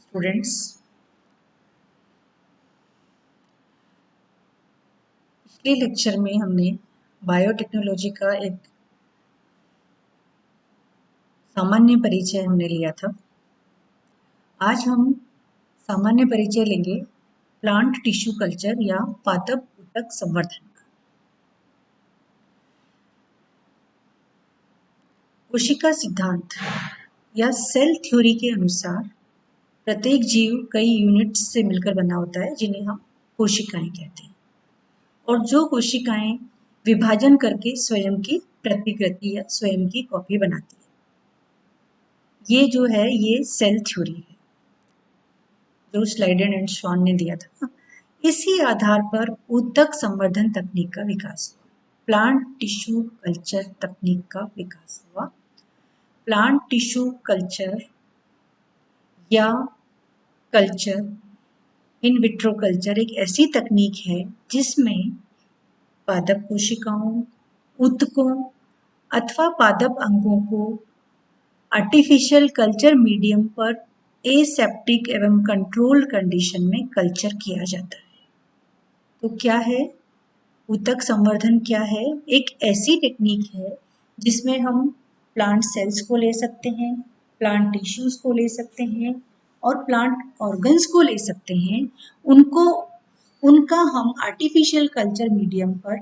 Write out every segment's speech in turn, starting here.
Students, पिछले lecture में हमने बायोटेक्नोलॉजी का एक सामान्य परिचय हमने लिया था। आज हम सामान्य परिचय लेंगे प्लांट टिश्यू कल्चर या पादप ऊतक संवर्धन का। कोशिका सिद्धांत या सेल थ्योरी के अनुसार प्रत्येक जीव कई यूनिट्स से मिलकर बना होता है, जिन्हें हम कोशिकाएं कहते हैं। और जो कोशिकाएं विभाजन करके स्वयं की प्रतिकृति या स्वयं की कॉपी बनाती है, ये जो है ये सेल थ्योरी है जो स्लाइडेन एंड शॉन ने दिया था। इसी आधार पर ऊतक संवर्धन तकनीक का विकास हुआ, प्लांट टिश्यू कल्चर तकनीक का विकास हुआ। प्लांट टिश्यू कल्चर या कल्चर इन विट्रो कल्चर एक ऐसी तकनीक है जिसमें पादप कोशिकाओं, ऊतकों अथवा पादप अंगों को आर्टिफिशियल कल्चर मीडियम पर एसेप्टिक एवं कंट्रोल्ड कंडीशन में कल्चर किया जाता है। तो क्या है ऊतक संवर्धन? क्या है? एक ऐसी टेक्निक है जिसमें हम प्लांट सेल्स को ले सकते हैं, प्लांट टिश्यूज को ले सकते हैं और प्लांट ऑर्गन्स को ले सकते हैं। उनका हम आर्टिफिशियल कल्चर मीडियम पर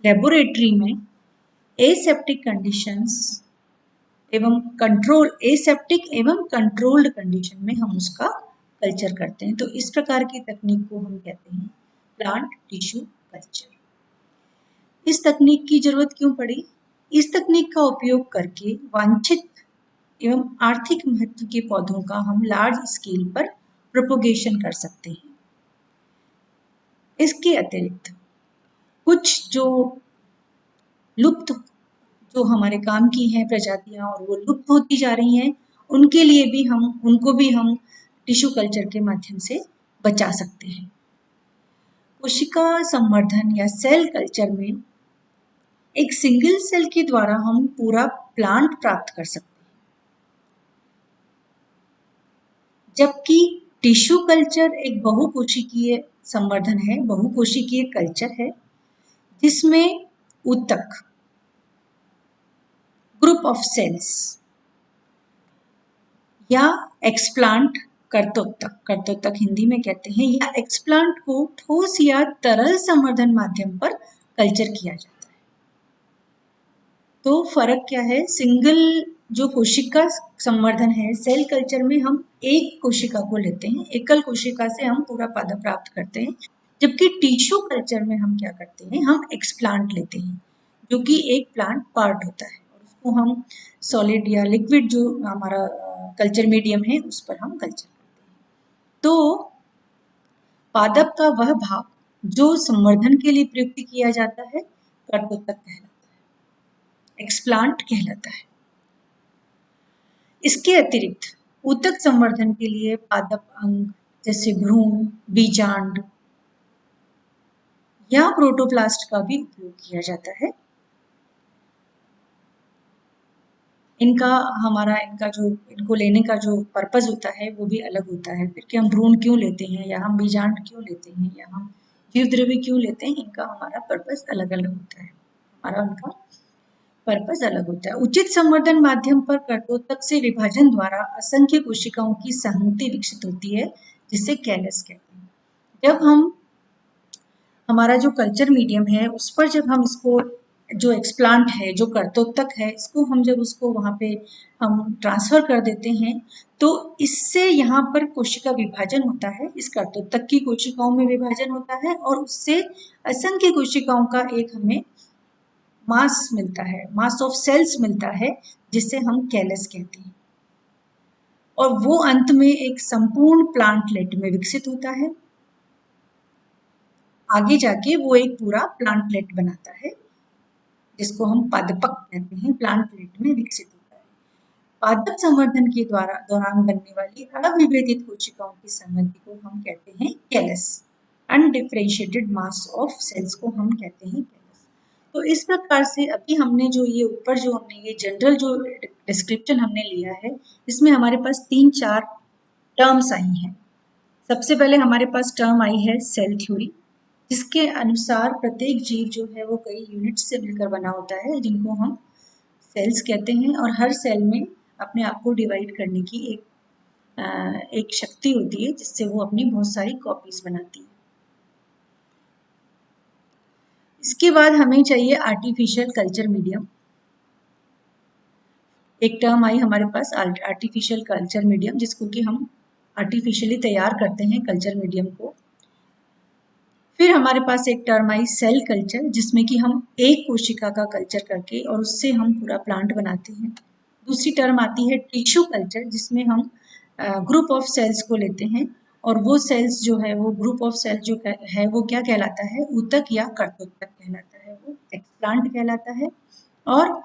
लेबोरेटरी में एसेप्टिक कंडीशंस एवं एसेप्टिक एवं कंट्रोल्ड कंडीशन में हम उसका कल्चर करते हैं। तो इस प्रकार की तकनीक को हम कहते हैं प्लांट टिश्यू कल्चर। इस तकनीक की जरूरत क्यों पड़ी? इस तकनीक का उपयोग करके वांछित एवं आर्थिक महत्व के पौधों का हम लार्ज स्केल पर प्रोपोगेशन कर सकते हैं। इसके अतिरिक्त कुछ जो लुप्त जो हमारे काम की हैं प्रजातियां और वो लुप्त होती जा रही हैं, उनको भी हम टिश्यू कल्चर के माध्यम से बचा सकते हैं। कोशिका संवर्धन या सेल कल्चर में एक सिंगल सेल के द्वारा हम पूरा प्लांट प्राप्त कर सकते हैं, जबकि टिश्यू कल्चर एक बहुकोशिकीय संवर्धन है, बहुकोशिकीय कल्चर है जिसमें ऊतक ग्रुप ऑफ सेल्स या एक्सप्लांट कर्तोत्तक हिंदी में कहते हैं, या एक्सप्लांट को ठोस या तरल संवर्धन माध्यम पर कल्चर किया जाता है। तो फर्क क्या है? सिंगल जो कोशिका संवर्धन है सेल कल्चर में हम एक कोशिका को लेते हैं, एकल कोशिका से हम पूरा पादप प्राप्त करते हैं, जबकि टिश्यू कल्चर में हम क्या करते हैं? हम एक्सप्लांट लेते हैं जो कि एक प्लांट पार्ट होता है और उसको हम सॉलिड या लिक्विड जो हमारा कल्चर मीडियम है उस पर हम कल्चर करते हैं। तो पादप का वह भाग जो संवर्धन के लिए प्रयुक्त किया जाता है कर्तोत्तक कहलाता है, एक्सप्लांट कहलाता है। इसके अतिरिक्त ऊतक संवर्धन के लिए पादप अंग जैसे भ्रूण, बीजांड या प्रोटोप्लास्ट का भी उपयोग किया जाता है। इनको लेने का जो पर्पस होता है वो भी अलग होता है। फिर कि हम भ्रूण क्यों लेते हैं या हम बीजांड क्यों लेते हैं या हम जीवद्रव्य क्यों लेते हैं, इनका हमारा पर्पस अलग अलग होता है, उनका पर्पस अलग होता है। उचित संवर्धन माध्यम पर कर्तोत्तक से विभाजन द्वारा असंख्य कोशिकाओं की संहति विकसित होती है, जिसे कैलस कहते हैं। जब हमारा जो कल्चर मीडियम है उस पर जब हम इसको जो एक्सप्लांट है, जो कर्तोत्तक है, इसको हम जब उसको वहाँ पे हम ट्रांसफर कर देते हैं तो इससे यहाँ पर कोशिका विभाजन होता है, इस कर्तोत्तक की कोशिकाओं में विभाजन होता है और उससे असंख्य कोशिकाओं का एक हमें मास मिलता है, मास ऑफ सेल्स मिलता है, जिसे हम कैलस कहते हैं। और वो अंत में एक संपूर्ण प्लांटलेट में विकसित होता है। आगे जाके वो एक पूरा प्लांटलेट बनाता है जिसको हम पादपक कहते हैं, प्लांटलेट में विकसित होता है। पादप संवर्धन के दौरान बनने वाली अविभेदित कोशिकाओं की संहति को हम कहते हैं callus. Undifferentiated mass of cells को हम कहते हैं कैलस। तो इस प्रकार से अभी हमने जो ये ऊपर जो हमने ये जनरल जो डिस्क्रिप्शन हमने लिया है, इसमें हमारे पास 3-4 टर्म्स आई हैं। सबसे पहले हमारे पास टर्म आई है सेल थ्योरी, जिसके अनुसार प्रत्येक जीव जो है वो कई यूनिट्स से मिलकर बना होता है, जिनको हम सेल्स कहते हैं, और हर सेल में अपने आप को डिवाइड करने की एक शक्ति होती है, जिससे वो अपनी बहुत सारी कॉपीज बनाती है। इसके बाद हमें चाहिए आर्टिफिशियल कल्चर मीडियम। एक टर्म आई हमारे पास आर्टिफिशियल कल्चर मीडियम, जिसको कि हम आर्टिफिशियली तैयार करते हैं कल्चर मीडियम को। फिर हमारे पास एक टर्म आई सेल कल्चर, जिसमें कि हम एक कोशिका का कल्चर करके और उससे हम पूरा प्लांट बनाते हैं। दूसरी टर्म आती है टिश्यू कल्चर, जिसमें हम ग्रुप ऑफ सेल्स को लेते हैं, और वो सेल्स जो है वो ग्रुप ऑफ सेल जो है वो क्या कहलाता है, ऊतक या कर्तोत्तक कहलाता है, वो एक्सप्लांट कहलाता है। और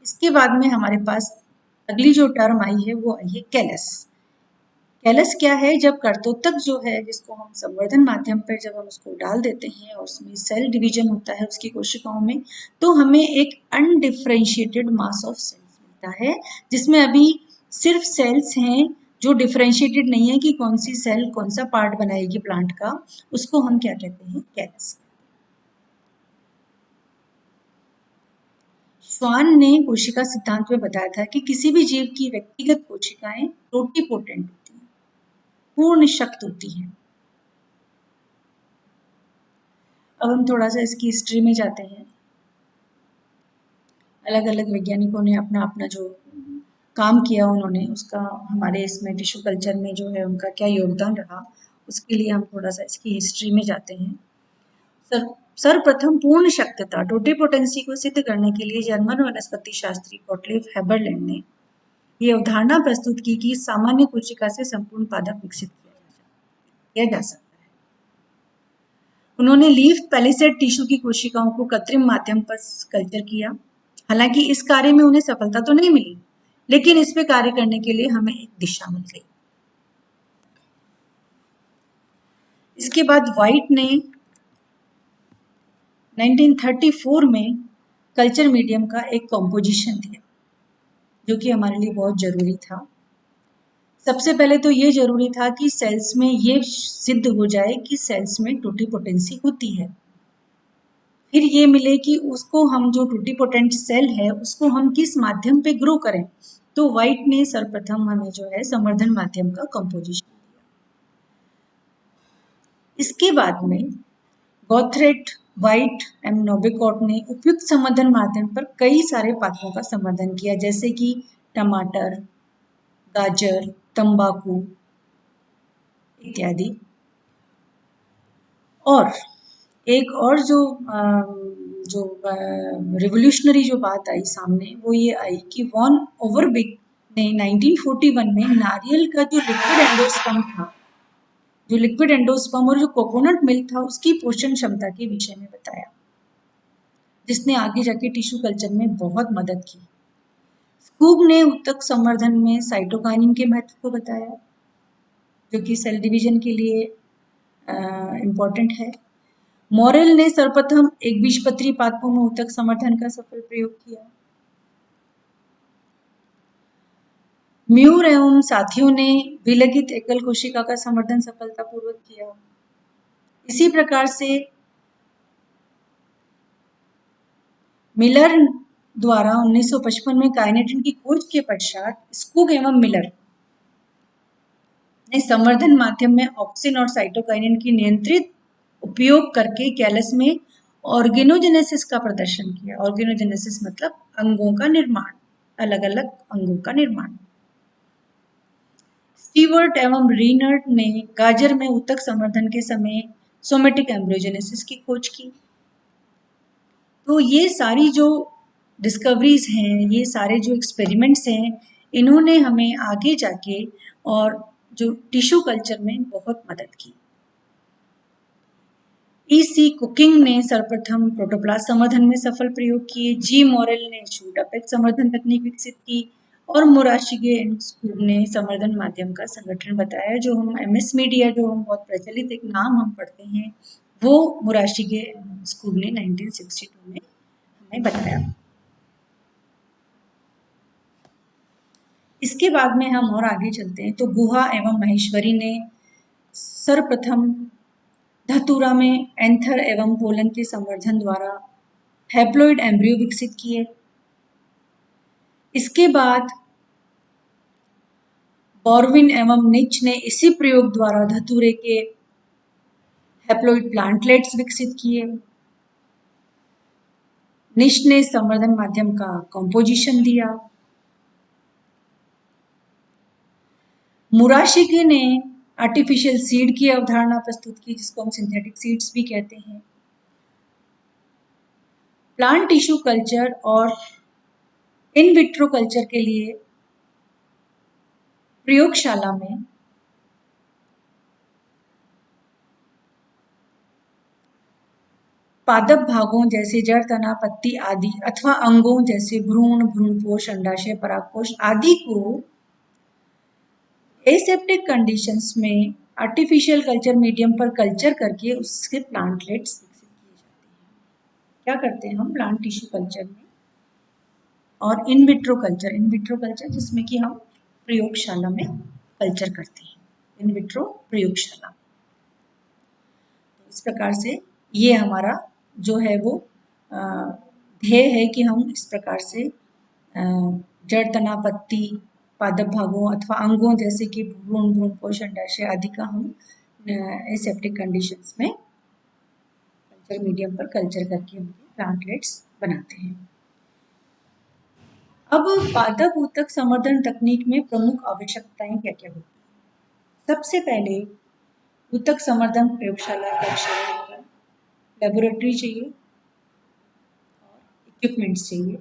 इसके बाद में हमारे पास अगली जो टर्म आई है वो आई है कैलस। कैलस क्या है, जब कर्तोत्तक जो है जिसको हम संवर्धन माध्यम पर जब हम उसको डाल देते हैं और उसमें सेल डिवीजन होता है उसकी कोशिकाओं में, तो हमें एक अनडिफरेंशिएटेड मास ऑफ सेल्स मिलता है, जिसमें अभी सिर्फ सेल्स हैं जो डिफरेंशिएटेड नहीं है कि कौन सी सेल कौन सा पार्ट बनाएगी प्लांट का, उसको हम क्या कहते हैं, कैलस। स्वान ने कोशिका सिद्धांत में बताया था कि किसी भी जीव की व्यक्तिगत कोशिकाएं टोटीपोटेंट होती हैं, पूर्ण शक्त होती हैं। अब हम थोड़ा सा इसकी हिस्ट्री में जाते हैं। अलग अलग वैज्ञानिकों ने अपना अपना जो काम किया उन्होंने उसका हमारे इसमें टिश्यू कल्चर में जो है उनका क्या योगदान रहा, उसके लिए हम थोड़ा सा इसकी हिस्ट्री में जाते हैं। सर्वप्रथम पूर्ण शक्तता टोटीपोटेंसी को सिद्ध करने के लिए जर्मन वनस्पति शास्त्री गॉटलिब हेबरलैंड ने ये अवधारणा प्रस्तुत की कि सामान्य कोशिका से संपूर्ण पादप विकसित किया जा सकता है। उन्होंने लीफ पैलिसेड टिश्यू की कोशिकाओं को कृत्रिम माध्यम पर कल्चर किया। हालांकि इस कार्य में उन्हें सफलता तो नहीं मिली, लेकिन इस पे कार्य करने के लिए हमें एक दिशा मिल गई। इसके बाद व्हाइट ने 1934 में कल्चर मीडियम का एक कॉम्पोजिशन दिया, जो कि हमारे लिए बहुत जरूरी था। सबसे पहले तो ये जरूरी था कि सेल्स में ये सिद्ध हो जाए कि सेल्स में टोटीपोटेंसी होती है। फिर ये मिले कि उसको हम जो टोटीपोटेंट सेल है उसको हम किस माध्यम पे ग्रो करें। तो व्हाइट ने सर्वप्रथम हमें जो है संवर्धन माध्यम का कंपोजिशन दिया। इसके बाद में गॉथरेट, व्हाइट एवं नोबेकॉट ने उपयुक्त संवर्धन माध्यम पर कई सारे पादपों का संवर्धन किया, जैसे कि टमाटर, गाजर, तंबाकू इत्यादि। और एक और जो रिवोल्यूशनरी जो बात आई सामने वो ये आई कि वॉन ओवरबिक ने 1941 में नारियल का जो लिक्विड एंडोस्पर्म था, जो लिक्विड एंडोस्पर्म और जो कोकोनट मिल्क था उसकी पोषण क्षमता के विषय में बताया, जिसने आगे जाके टिश्यू कल्चर में बहुत मदद की। स्कूब ने ऊतक संवर्धन में साइटोकाइनिन के महत्व को बताया, जो कि सेल डिवीजन के लिए इम्पोर्टेंट है। मॉरेल ने सर्वप्रथम एक बीजपत्री पादपों में ऊतक संवर्धन का सफल प्रयोग किया। म्यूर एवं साथियों ने विलगित एकल कोशिका का संवर्धन सफलतापूर्वक किया। इसी प्रकार से मिलर द्वारा 1955 में काइनेटिन की खोज के पश्चात स्कूग एवं मिलर ने संवर्धन माध्यम में ऑक्सिन और साइटोकाइनिन की नियंत्रित उपयोग करके कैलस में ऑर्गेनोजेनेसिस का प्रदर्शन किया। ऑर्गेनोजेनेसिस मतलब अंगों का निर्माण, अलग अलग अंगों का निर्माण। स्टीवर्ट एवं रीनर्ट ने गाजर में ऊतक संवर्धन के समय सोमेटिक एम्ब्रियोजेनेसिस की खोज की। तो ये सारी जो डिस्कवरीज हैं, ये सारे जो एक्सपेरिमेंट्स हैं, इन्होंने हमें आगे जाके और जो टिश्यू कल्चर में बहुत मदद की। E.C. कुकिंग ने सर्वप्रथम प्रोटोप्लास्ट संवर्धन में सफल प्रयोग किए। जी मॉरेल ने शूट अपेक्स संवर्धन तकनीक विकसित की और मुराशिगे एंड स्कूब ने संवर्धन माध्यम का संगठन बताया। जो हम MS मीडिया जो हम बहुत प्रचलित एक नाम हम पढ़ते हैं वो मुराशी के स्कूल ने 1962 में हमें बताया। इसके बाद में हम और आगे चलते हैं तो गुहा एवं महेश्वरी ने सर्वप्रथम धतूरा में एंथर एवं पोलन के संवर्धन द्वारा हैप्लॉइड एम्ब्रियो विकसित किए। इसके बाद बॉर्विन एवं निच ने इसी प्रयोग द्वारा धतूरे के हैप्लॉइड प्लांटलेट्स विकसित किए। निच ने संवर्धन माध्यम का कॉम्पोजिशन दिया। मुराशिकी ने आर्टिफिशियल सीड की अवधारणा प्रस्तुत की, जिसको हम सिंथेटिक सीड्स भी कहते हैं। प्लांट टिश्यू कल्चर और इन विट्रो कल्चर के लिए प्रयोगशाला में पादप भागों जैसे जड़, तना, पत्ती आदि अथवा अंगों जैसे भ्रूण, भ्रूणपोष, अंडाशय, परागकोश आदि को एसेप्टिक कंडीशंस में आर्टिफिशियल कल्चर मीडियम पर कल्चर करके उसके प्लांटलेट्स विकसित किए जाते हैं। क्या करते हैं हम प्लांट टिश्यू कल्चर में और इन विट्रो कल्चर जिसमें कि हम प्रयोगशाला में कल्चर करते हैं, इन विट्रो प्रयोगशाला। इस प्रकार से ये हमारा जो है वो ध्येय है कि हम इस प्रकार से जड़, तना, पत्ती, पादप भागों अथवा अंगों जैसे कि भ्रूण, भ्रूणपोष, अंडाशय आदि का हम एसेप्टिक कंडीशंस में कल्चर मीडियम पर कल्चर करके उनके प्लांटलेट्स बनाते हैं। अब पादप ऊतक संवर्धन तकनीक में प्रमुख आवश्यकताएं क्या क्या होती हैं? सबसे पहले ऊतक संवर्धन प्रयोगशाला का लेबोरेटरी चाहिए और इक्विपमेंट्स चाहिए।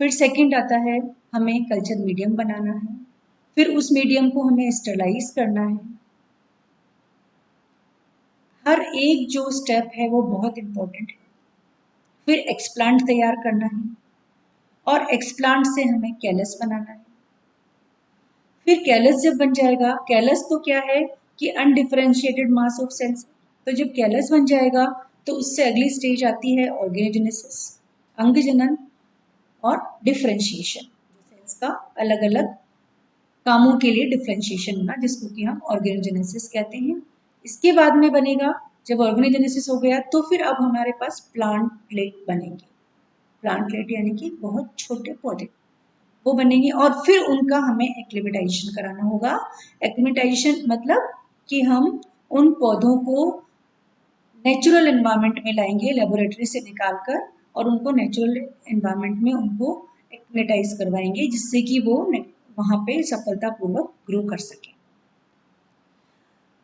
फिर सेकंड आता है हमें कल्चर मीडियम बनाना है, फिर उस मीडियम को हमें स्टरलाइज करना है। हर एक जो स्टेप है वो बहुत इम्पोर्टेंट है। फिर एक्सप्लांट तैयार करना है और एक्सप्लांट से हमें कैलस बनाना है। फिर कैलस जब बन जाएगा, कैलस तो क्या है कि अनडिफरेंशिएटेड मास ऑफ सेल्स, तो जब कैलस बन जाएगा तो उससे अगली स्टेज आती है ऑर्गेनोजेनेसिस, अंगजनन और डिफरेंशिएशन, सेल्स का अलग अलग कामों के लिए डिफरेंशिएशन होना, जिसको कि हम ऑर्गेनोजेनेसिस कहते हैं। इसके बाद में बनेगा, जब ऑर्गेनोजेनेसिस हो गया तो फिर अब हमारे पास प्लांटलेट बनेंगे। प्लांटलेट यानी कि बहुत छोटे पौधे वो बनेंगे और फिर उनका हमें एक्लिमेटाइजेशन कराना होगा। एक्लिमेटाइजेशन मतलब कि हम उन पौधों को नेचुरल एनवायरनमेंट में लाएंगे लेबोरेटरी से निकालकर और उनको नेचुरल एनवायरनमेंट में उनको एक्लिमेटाइज करवाएंगे, जिससे कि वो वहां पे सफलतापूर्वक ग्रो कर सके।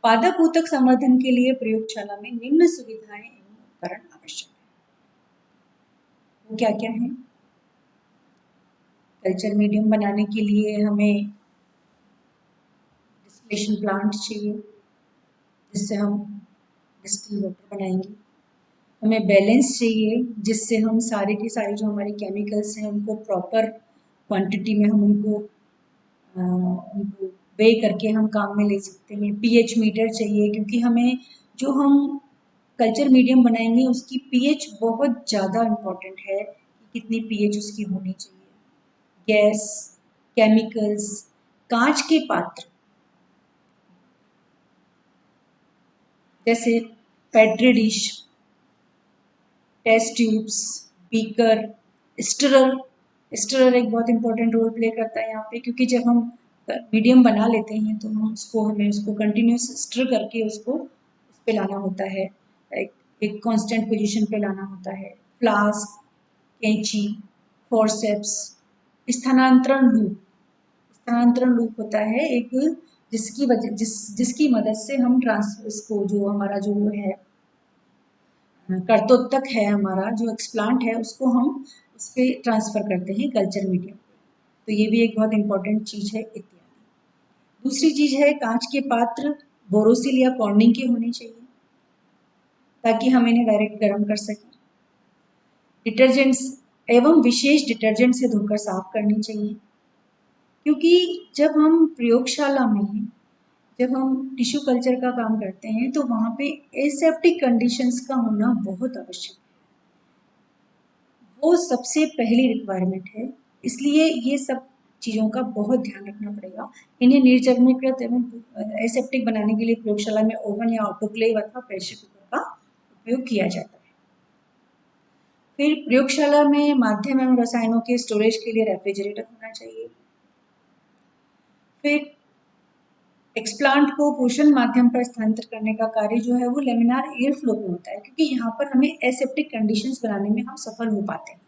पादप ऊतक संवर्धन के लिए प्रयोगशाला में निम्न सुविधाएं एवं उपकरण आवश्यक है। वो क्या क्या है? कल्चर मीडियम बनाने के लिए हमें डिस्टिलेशन प्लांट चाहिए, जिससे हम डिस्टिल वाटर बनाएंगे। हमें बैलेंस चाहिए, जिससे हम सारे के सारे जो हमारे केमिकल्स हैं उनको प्रॉपर क्वांटिटी में हम उनको वे करके हम काम में ले सकते हैं। पीएच मीटर चाहिए, क्योंकि हमें जो हम कल्चर मीडियम बनाएंगे उसकी पीएच बहुत ज़्यादा इम्पॉर्टेंट है कि कितनी पीएच उसकी होनी चाहिए। गैस, केमिकल्स, कांच के पात्र जैसे petri dish, test tubes, beaker, stirrer. Stirrer एक बहुत इंपॉर्टेंट रोल प्ले करता है यहाँ पे, क्योंकि जब हम मीडियम बना लेते हैं तो हम हमें उसको कंटिन्यूस स्टर करके उसको उस पे लाना होता है, एक कांस्टेंट पोजीशन पे लाना होता है। फ्लास्क, कैंची, फोर्सेप्स, स्थानांतरण लूप होता है एक, जिसकी मदद से हम इसको जो हमारा जो है कर्तोत्तक है, हमारा जो एक्सप्लांट है, उसको हम उस पर ट्रांसफर करते हैं कल्चर मीडियम। तो ये भी एक बहुत इंपॉर्टेंट चीज है इत्यादि। दूसरी चीज है कांच के पात्र बोरोसिल या कॉर्निंग के होने चाहिए, ताकि हम इन्हें डायरेक्ट गर्म कर सकें। डिटर्जेंट्स एवं विशेष डिटर्जेंट से धोकर साफ करनी चाहिए, क्योंकि जब हम प्रयोगशाला में जब हम टिश्यू कल्चर का काम करते हैं तो वहाँ पे एसेप्टिक कंडीशंस का होना बहुत आवश्यक है। वो सबसे पहली रिक्वायरमेंट है, इसलिए ये सब चीज़ों का बहुत ध्यान रखना पड़ेगा। इन्हें निर्जमीकृत एवं एसेप्टिक बनाने के लिए प्रयोगशाला में ओवन या ऑटोक्लेव अथवा प्रेशर कुकर का उपयोग किया जाता है। फिर प्रयोगशाला में माध्यम एवं रसायनों के स्टोरेज के लिए रेफ्रिजरेटर होना चाहिए। फिर एक्सप्लांट को पोषण माध्यम पर स्थानांतरित करने का कार्य जो है वो लेमिनार एयर फ्लो में होता है, क्योंकि यहाँ पर हमें एसेप्टिक कंडीशंस बनाने में हम सफल हो पाते हैं।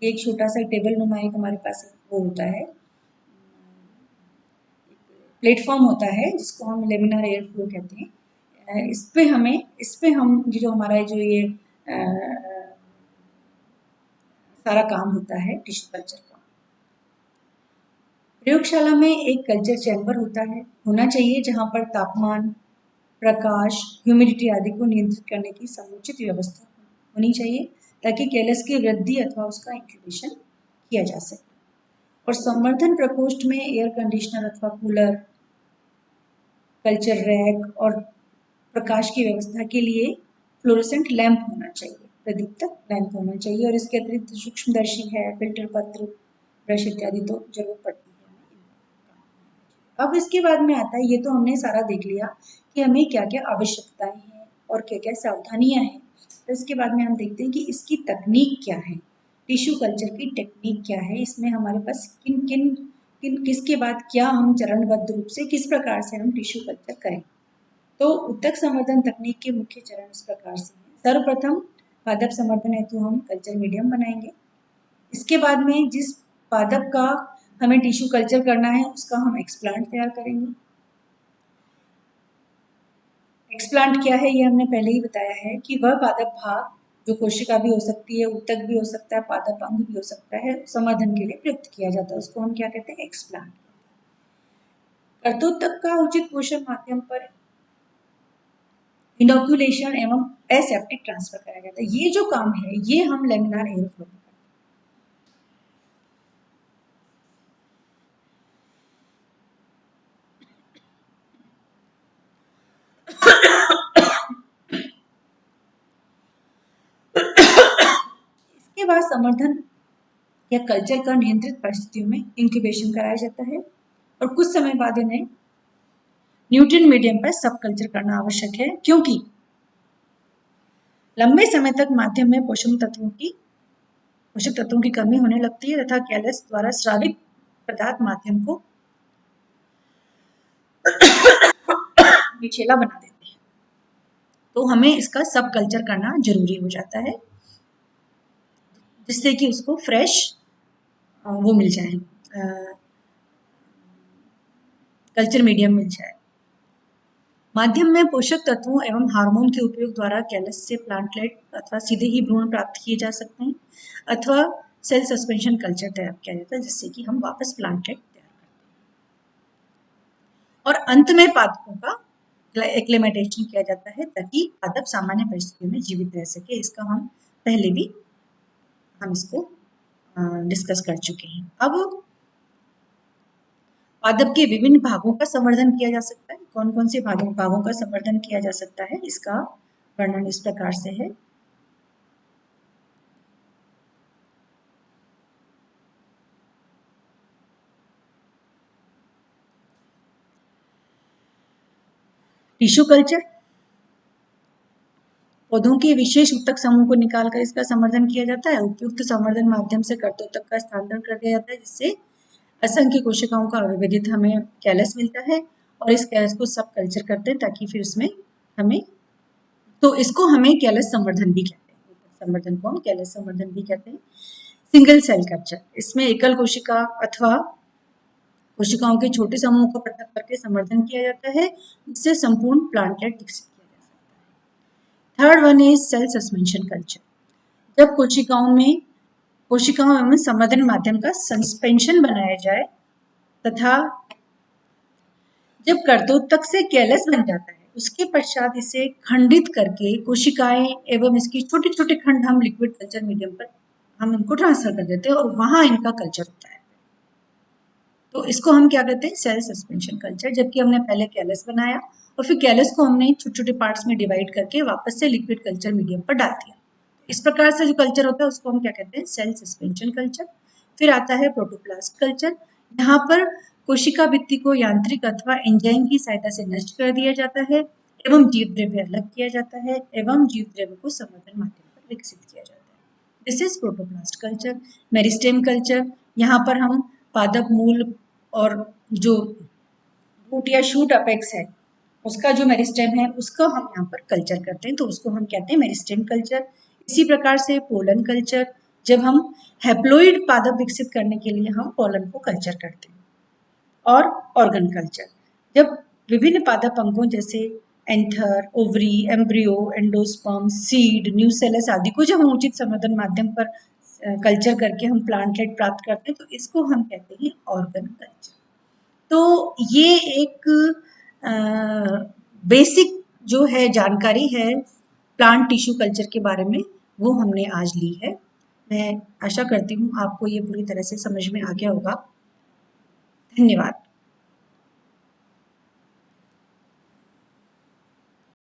एक छोटा सा टेबल नुमा एक हमारे पास वो होता है, प्लेटफॉर्म होता है जिसको हम लेमिनार एयर फ्लो कहते हैं। इस पे हम जो हमारा जो ये सारा काम होता है टिश्यू कल्चर का। प्रयोगशाला में एक कल्चर चैम्बर होना चाहिए जहां पर तापमान, प्रकाश, ह्यूमिडिटी आदि को नियंत्रित करने की समुचित व्यवस्था होनी चाहिए ताकि कैलस की वृद्धि अथवा उसका इंक्यूबेशन किया जा सके। और संवर्धन प्रकोष्ठ में एयर कंडीशनर अथवा कूलर, कल्चर रैक और प्रकाश की व्यवस्था के लिए फ्लोरोसेंट लैंप होना चाहिए, प्रदीप्तक लैंप होना चाहिए। और इसके अतिरिक्त सूक्ष्मदर्शी है, फिल्टर पत्र, ब्रश इत्यादि तो जरूरत पड़ती है। अब इसके बाद में आता है, ये तो हमने सारा देख लिया कि हमें क्या क्या आवश्यकताएं हैं और क्या क्या सावधानियां हैं। तो इसके बाद में हम देखते हैं कि इसकी तकनीक क्या है, टिश्यू कल्चर की टेक्निक क्या है, इसमें हमारे पास किसके बाद क्या हम चरणबद्ध रूप से किस प्रकार से हम टिश्यू कल्चर करें। तो ऊतक संवर्धन तकनीक के मुख्य चरण इस प्रकार से हैं। सर्वप्रथम पादप संवर्धन हेतु हम कल्चर मीडियम बनाएंगे। इसके बाद में जिस पादप का हमें टिश्यू कल्चर करना है उसका हम एक्सप्लांट तैयार करेंगे। एक्सप्लांट क्या है ये हमने पहले ही बताया है कि वह पादप भाग जो कोशिका भी हो सकती है, ऊतक भी हो सकता है, पादप अंग भी हो सकता है, संवर्धन के लिए प्रयुक्त किया जाता है, उसको हम क्या कहते हैं, एक्सप्लांट। कर्तोत्तक का उचित पोषण माध्यम पर इनोक्यूलेशन एवं एसेप्टिक ट्रांसफर कराया जाता है। ये जो काम है ये हम लेमिनार एयर फ्लो में इसके बाद संवर्धन या कल्चर का नियंत्रित परिस्थितियों में इंक्यूबेशन कराया जाता है और कुछ समय बाद इन्हें न्यूट्रिएंट मीडियम पर सब कल्चर करना आवश्यक है, क्योंकि लंबे समय तक माध्यम में पोषक तत्वों की कमी होने लगती है तथा कैलस द्वारा स्रावित पदार्थ माध्यम को विछेला बना देते हैं। तो हमें इसका सब कल्चर करना जरूरी हो जाता है जिससे कि उसको फ्रेश वो मिल जाए, कल्चर मीडियम मिल जाए। माध्यम में पोषक तत्वों एवं हार्मोन के उपयोग द्वारा कैलस से प्लांटलेट अथवा सीधे ही भ्रूण प्राप्त किए जा सकते हैं अथवा सेल सस्पेंशन कल्चर तैयार किया जाता है जिससे कि हम वापस प्लांटलेट तैयार करते हैं। और अंत में पादपों का एक्लेमेटेशन किया जाता है ताकि पादप सामान्य परिस्थितियों में जीवित रह सके। इसका हम पहले भी हम इसको डिस्कस कर चुके हैं। अब पादप के विभिन्न भागों का संवर्धन किया जा सकता है। कौन कौन से भागों का संवर्धन किया जा सकता है, इसका वर्णन इस प्रकार से है। टिश्यू कल्चर, पौधों के विशेष ऊतक समूह को निकालकर इसका संवर्धन किया जाता है। उपयुक्त संवर्धन माध्यम से कर्तोतक का स्थानांतरण कर दिया जाता है जिससे असंख्य कोशिकाओं का अविभजित हमें कैलस मिलता है और इस कैलस को सब कल्चर करते हैं ताकि फिर उसमें हमें, तो इसको हमें कैलस संवर्धन भी कहते हैं। संवर्धन को हम कैलस संवर्धन भी कहते हैं। सिंगल सेल कल्चर, इसमें एकल कोशिका अथवा कोशिकाओं के छोटे समूह को पृथक करके संवर्धन किया जाता है जिससे संपूर्ण प्लांटलेट विकसित किया जा सकता है। Third one is cell suspension culture. जब कोशिकाओं में संवर्धन माध्यम का सस्पेंशन बनाया जाए तथा जब कर्तोत्तक से कैलस बन जाता है उसके पश्चात इसे खंडित करके कोशिकाएं एवं इसकी छोटे छोटे खंड हम लिक्विड कल्चर मीडियम पर हम इनको ट्रांसफर कर देते हैं और वहां इनका कल्चर होता है। तो इसको हम क्या कहते हैं, सेल सस्पेंशन कल्चर। जबकि हमने पहले कैलस बनाया और फिर कैलस को हमने छोटे छोटे पार्ट्स में डिवाइड करके वापस से लिक्विड कल्चर मीडियम पर डाल दिया। इस प्रकार से जो कल्चर होता है उसको हम क्या कहते हैं, सेल सस्पेंशन कल्चर। फिर आता है प्रोटोप्लास्ट कल्चर। यहाँ पर कोशिका भित्ति को यांत्रिक अथवा एंजाइम की सहायता से नष्ट कर दिया जाता है एवं जीव द्रव्य अलग किया जाता है एवं जीव द्रव्य को संवर्धन माध्यम पर विकसित किया जाता है। This is protoplast culture. Meristem culture, यहाँ पर हम पादप मूल और जो रूट या शूट अपेक्स है उसका जो मेरिस्टेम है उसको हम यहाँ पर कल्चर करते हैं, तो उसको हम कहते हैं मेरिस्टेम कल्चर। इसी प्रकार से पोलन कल्चर, जब हम हैप्लोइड पादप विकसित करने के लिए हम पोलन को कल्चर करते हैं। और ऑर्गन कल्चर, जब विभिन्न पादप अंगों जैसे anther, ovary, embryo, endosperm, seed, nucellus आदि को जब हम उचित संवर्धन माध्यम पर कल्चर करके हम प्लांटलेट प्राप्त करते हैं तो इसको हम कहते हैं ऑर्गन कल्चर। तो ये एक बेसिक जो है जानकारी है प्लांट टिश्यू कल्चर के बारे में, वो हमने आज ली है। मैं आशा करती हूँ आपको ये पूरी तरह से समझ में आ गया होगा। धन्यवाद।